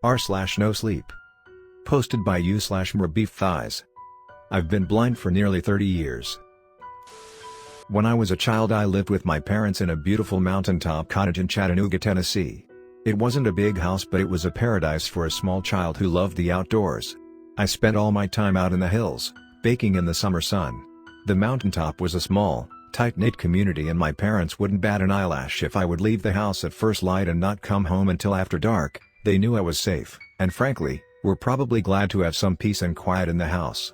r/NoSleep. Posted by u/mrbeefthighs. I've been blind for nearly 30 years. When I was a child, I lived with my parents in a beautiful mountaintop cottage in Chattanooga, Tennessee. It wasn't a big house, but it was a paradise for a small child who loved the outdoors. I spent all my time out in the hills, baking in the summer sun. The mountaintop was a small, tight-knit community, and my parents wouldn't bat an eyelash if I would leave the house at first light and not come home until after dark. They knew I was safe, and frankly, were probably glad to have some peace and quiet in the house.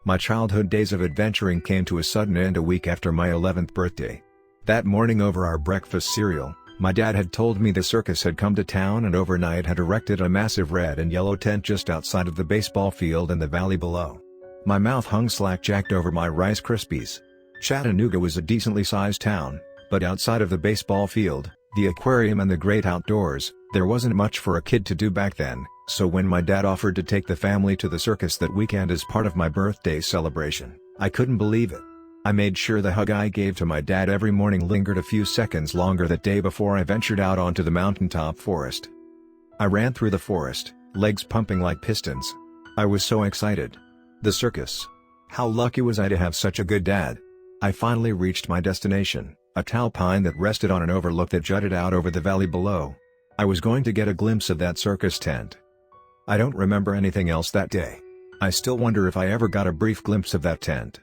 My childhood days of adventuring came to a sudden end a week after my 11th birthday. That morning, over our breakfast cereal, my dad had told me the circus had come to town and overnight had erected a massive red and yellow tent just outside of the baseball field in the valley below. My mouth hung slack-jacked over my Rice Krispies. Chattanooga was a decently sized town, but outside of the baseball field, the aquarium and the great outdoors, there wasn't much for a kid to do back then, so when my dad offered to take the family to the circus that weekend as part of my birthday celebration, I couldn't believe it. I made sure the hug I gave to my dad every morning lingered a few seconds longer that day before I ventured out onto the mountaintop forest. I ran through the forest, legs pumping like pistons. I was so excited. The circus. How lucky was I to have such a good dad? I finally reached my destination, a tall pine that rested on an overlook that jutted out over the valley below. I was going to get a glimpse of that circus tent. I don't remember anything else that day. I still wonder if I ever got a brief glimpse of that tent.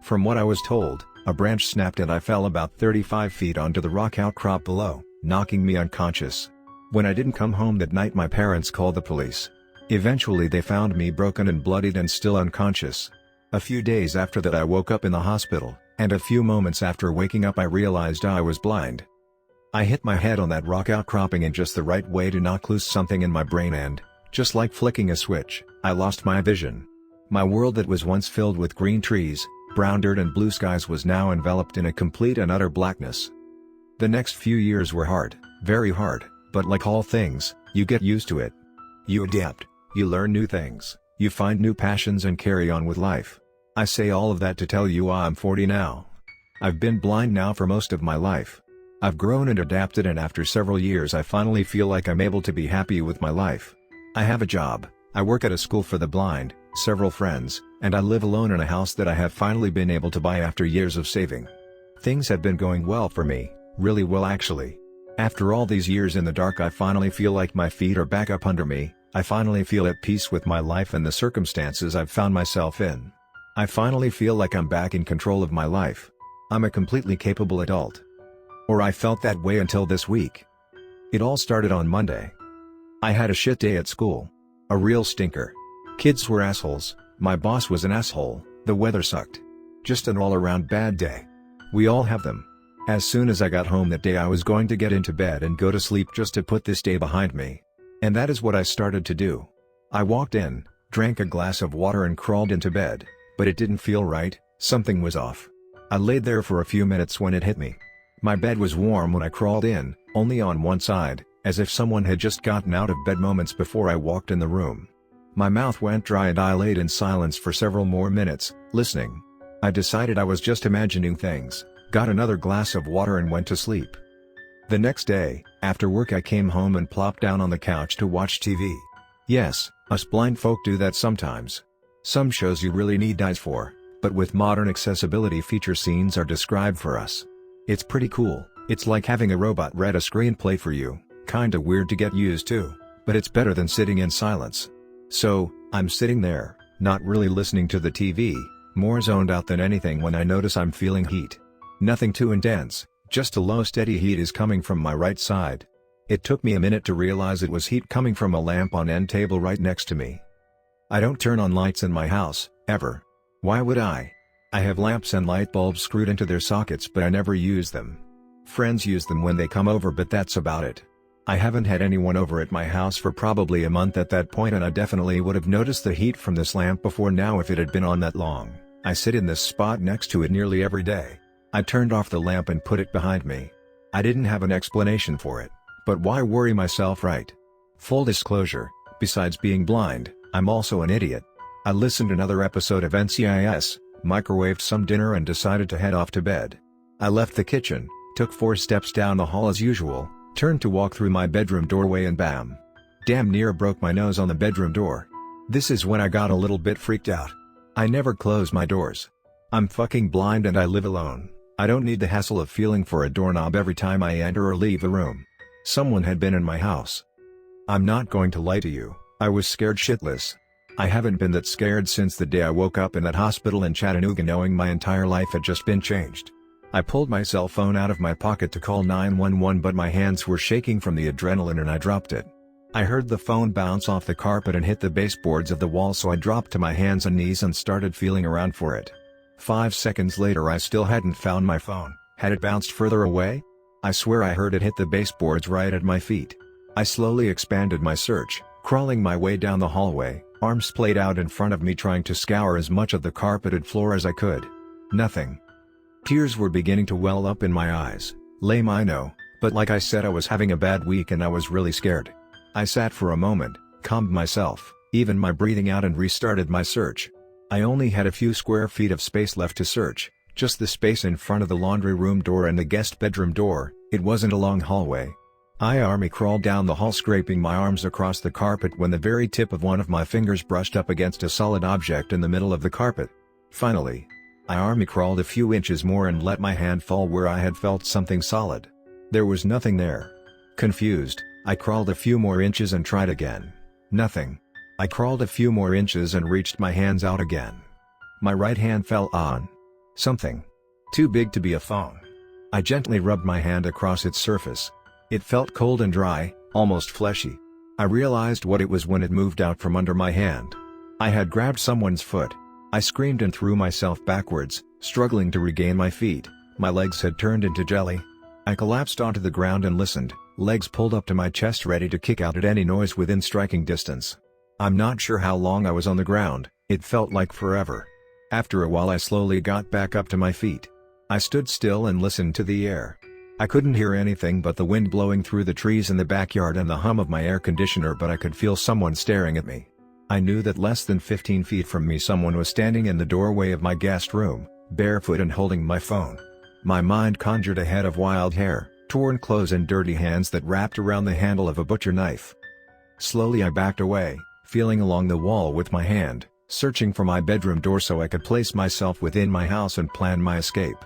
From what I was told, a branch snapped and I fell about 35 feet onto the rock outcrop below, knocking me unconscious. When I didn't come home that night, my parents called the police. Eventually they found me broken and bloodied and still unconscious. A few days after that I woke up in the hospital, and a few moments after waking up I realized I was blind. I hit my head on that rock outcropping in just the right way to knock loose something in my brain and, just like flicking a switch, I lost my vision. My world that was once filled with green trees, brown dirt and blue skies was now enveloped in a complete and utter blackness. The next few years were hard, very hard, but like all things, you get used to it. You adapt, you learn new things, you find new passions and carry on with life. I say all of that to tell you I'm 40 now. I've been blind now for most of my life. I've grown and adapted, and after several years I finally feel like I'm able to be happy with my life. I have a job, I work at a school for the blind, several friends, and I live alone in a house that I have finally been able to buy after years of saving. Things have been going well for me, really well actually. After all these years in the dark, I finally feel like my feet are back up under me. I finally feel at peace with my life and the circumstances I've found myself in. I finally feel like I'm back in control of my life. I'm a completely capable adult. Or I felt that way until this week. It all started on Monday. I had a shit day at school. A real stinker. Kids were assholes, my boss was an asshole, the weather sucked. Just an all-around bad day. We all have them. As soon as I got home that day I was going to get into bed and go to sleep just to put this day behind me. And that is what I started to do. I walked in, drank a glass of water and crawled into bed, but it didn't feel right, something was off. I laid there for a few minutes when it hit me. My bed was warm when I crawled in, only on one side, as if someone had just gotten out of bed moments before I walked in the room. My mouth went dry and I laid in silence for several more minutes, listening. I decided I was just imagining things, got another glass of water and went to sleep. The next day, after work I came home and plopped down on the couch to watch TV. Yes, us blind folk do that sometimes. Some shows you really need eyes for, but with modern accessibility feature scenes are described for us. It's pretty cool. It's like having a robot read a screenplay for you, kinda weird to get used to, but it's better than sitting in silence. So, I'm sitting there, not really listening to the TV, more zoned out than anything when I notice I'm feeling heat. Nothing too intense, just a low steady heat is coming from my right side. It took me a minute to realize it was heat coming from a lamp on end table right next to me. I don't turn on lights in my house, ever. Why would I? I have lamps and light bulbs screwed into their sockets, but I never use them. Friends use them when they come over, but that's about it. I haven't had anyone over at my house for probably a month at that point, and I definitely would have noticed the heat from this lamp before now if it had been on that long. I sit in this spot next to it nearly every day. I turned off the lamp and put it behind me. I didn't have an explanation for it. But why worry myself, right? Full disclosure, besides being blind, I'm also an idiot. I listened to another episode of NCIS, microwaved some dinner and decided to head off to bed. I left the kitchen, took 4 steps down the hall as usual, turned to walk through my bedroom doorway and bam! Damn near broke my nose on the bedroom door. This is when I got a little bit freaked out. I never close my doors. I'm fucking blind and I live alone. I don't need the hassle of feeling for a doorknob every time I enter or leave a room. Someone had been in my house. I'm not going to lie to you, I was scared shitless. I haven't been that scared since the day I woke up in that hospital in Chattanooga knowing my entire life had just been changed. I pulled my cell phone out of my pocket to call 911 but my hands were shaking from the adrenaline and I dropped it. I heard the phone bounce off the carpet and hit the baseboards of the wall, so I dropped to my hands and knees and started feeling around for it. 5 seconds later I still hadn't found my phone. Had it bounced further away? I swear I heard it hit the baseboards right at my feet. I slowly expanded my search, crawling my way down the hallway, arms splayed out in front of me trying to scour as much of the carpeted floor as I could. Nothing. Tears were beginning to well up in my eyes. Lame, I know, but like I said, I was having a bad week and I was really scared. I sat for a moment, calmed myself, even my breathing out, and restarted my search. I only had a few square feet of space left to search, just the space in front of the laundry room door and the guest bedroom door. It wasn't a long hallway. I army crawled down the hall, scraping my arms across the carpet when the very tip of one of my fingers brushed up against a solid object in the middle of the carpet. Finally, I army crawled a few inches more and let my hand fall where I had felt something solid. There was nothing there. Confused, I crawled a few more inches and tried again. Nothing. I crawled a few more inches and reached my hands out again. My right hand fell on something. Too big to be a phone. I gently rubbed my hand across its surface. It felt cold and dry, almost fleshy. I realized what it was when it moved out from under my hand. I had grabbed someone's foot. I screamed and threw myself backwards, struggling to regain my feet. My legs had turned into jelly. I collapsed onto the ground and listened, legs pulled up to my chest ready to kick out at any noise within striking distance. I'm not sure how long I was on the ground, it felt like forever. After a while I slowly got back up to my feet. I stood still and listened to the air. I couldn't hear anything but the wind blowing through the trees in the backyard and the hum of my air conditioner, but I could feel someone staring at me. I knew that less than 15 feet from me someone was standing in the doorway of my guest room, barefoot and holding my phone. My mind conjured a head of wild hair, torn clothes and dirty hands that wrapped around the handle of a butcher knife. Slowly I backed away, feeling along the wall with my hand, searching for my bedroom door so I could place myself within my house and plan my escape.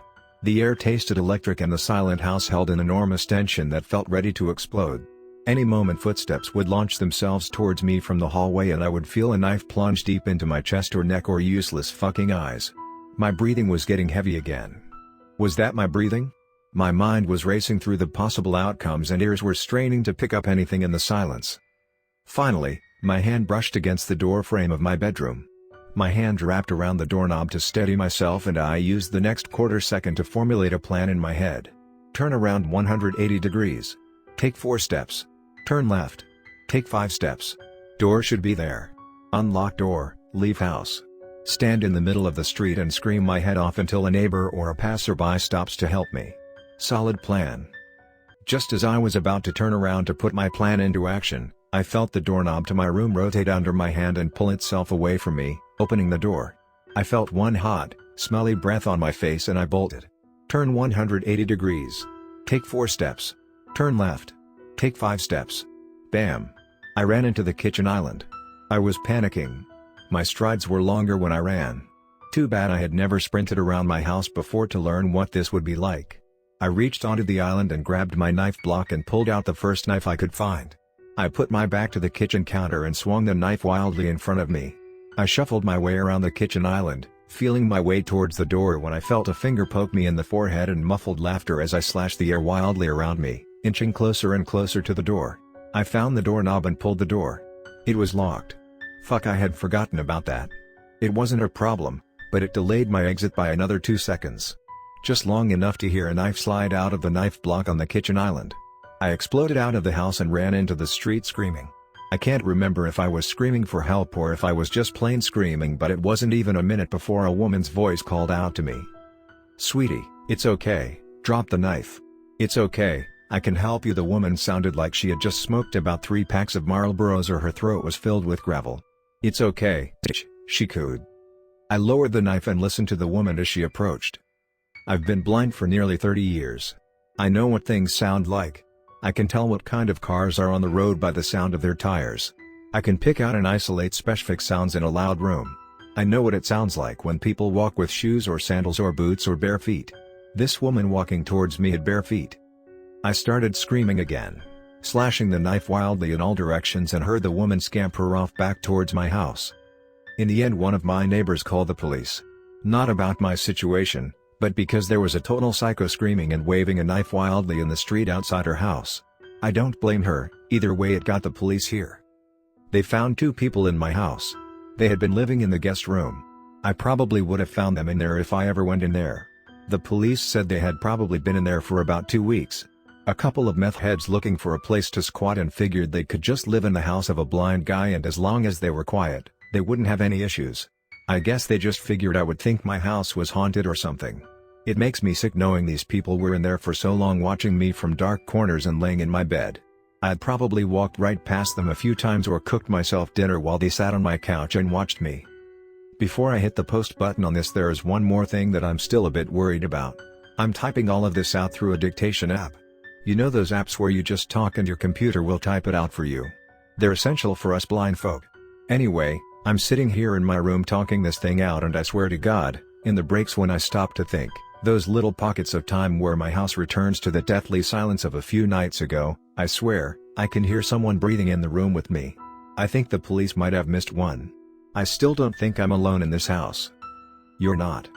The air tasted electric and the silent house held an enormous tension that felt ready to explode. Any moment footsteps would launch themselves towards me from the hallway and I would feel a knife plunge deep into my chest or neck or useless fucking eyes. My breathing was getting heavy again. Was that my breathing? My mind was racing through the possible outcomes and ears were straining to pick up anything in the silence. Finally, my hand brushed against the door frame of my bedroom. My hand wrapped around the doorknob to steady myself and I used the next quarter second to formulate a plan in my head. Turn around 180 degrees. Take 4 steps. Turn left. Take 5 steps. Door should be there. Unlock door, leave house. Stand in the middle of the street and scream my head off until a neighbor or a passerby stops to help me. Solid plan. Just as I was about to turn around to put my plan into action, I felt the doorknob to my room rotate under my hand and pull itself away from me, opening the door. I felt one hot, smelly breath on my face and I bolted. Turn 180 degrees. Take 4 steps. Turn left. Take 5 steps. Bam. I ran into the kitchen island. I was panicking. My strides were longer when I ran. Too bad I had never sprinted around my house before to learn what this would be like. I reached onto the island and grabbed my knife block and pulled out the first knife I could find. I put my back to the kitchen counter and swung the knife wildly in front of me. I shuffled my way around the kitchen island, feeling my way towards the door when I felt a finger poke me in the forehead and muffled laughter as I slashed the air wildly around me, inching closer and closer to the door. I found the doorknob and pulled the door. It was locked. Fuck, I had forgotten about that. It wasn't a problem, but it delayed my exit by another 2 seconds. Just long enough to hear a knife slide out of the knife block on the kitchen island. I exploded out of the house and ran into the street screaming. I can't remember if I was screaming for help or if I was just plain screaming, but it wasn't even a minute before a woman's voice called out to me. "Sweetie, it's okay, drop the knife. It's okay, I can help you." The woman sounded like she had just smoked about 3 packs of Marlboros or her throat was filled with gravel. "It's okay, she cooed." I lowered the knife and listened to the woman as she approached. I've been blind for nearly 30 years. I know what things sound like. I can tell what kind of cars are on the road by the sound of their tires. I can pick out and isolate specific sounds in a loud room. I know what it sounds like when people walk with shoes or sandals or boots or bare feet. This woman walking towards me had bare feet. I started screaming again, slashing the knife wildly in all directions, and heard the woman scamper off back towards my house. In the end, one of my neighbors called the police. Not about my situation, but because there was a total psycho screaming and waving a knife wildly in the street outside her house. I don't blame her, either way it got the police here. They found 2 people in my house. They had been living in the guest room. I probably would have found them in there if I ever went in there. The police said they had probably been in there for about 2 weeks. A couple of meth heads looking for a place to squat and figured they could just live in the house of a blind guy, and as long as they were quiet, they wouldn't have any issues. I guess they just figured I would think my house was haunted or something. It makes me sick knowing these people were in there for so long, watching me from dark corners and laying in my bed. I'd probably walked right past them a few times or cooked myself dinner while they sat on my couch and watched me. Before I hit the post button on this, there is one more thing that I'm still a bit worried about. I'm typing all of this out through a dictation app. You know those apps where you just talk and your computer will type it out for you? They're essential for us blind folk. Anyway, I'm sitting here in my room talking this thing out, and I swear to God, in the breaks when I stop to think, those little pockets of time where my house returns to the deathly silence of a few nights ago, I swear, I can hear someone breathing in the room with me. I think the police might have missed one. I still don't think I'm alone in this house. You're not.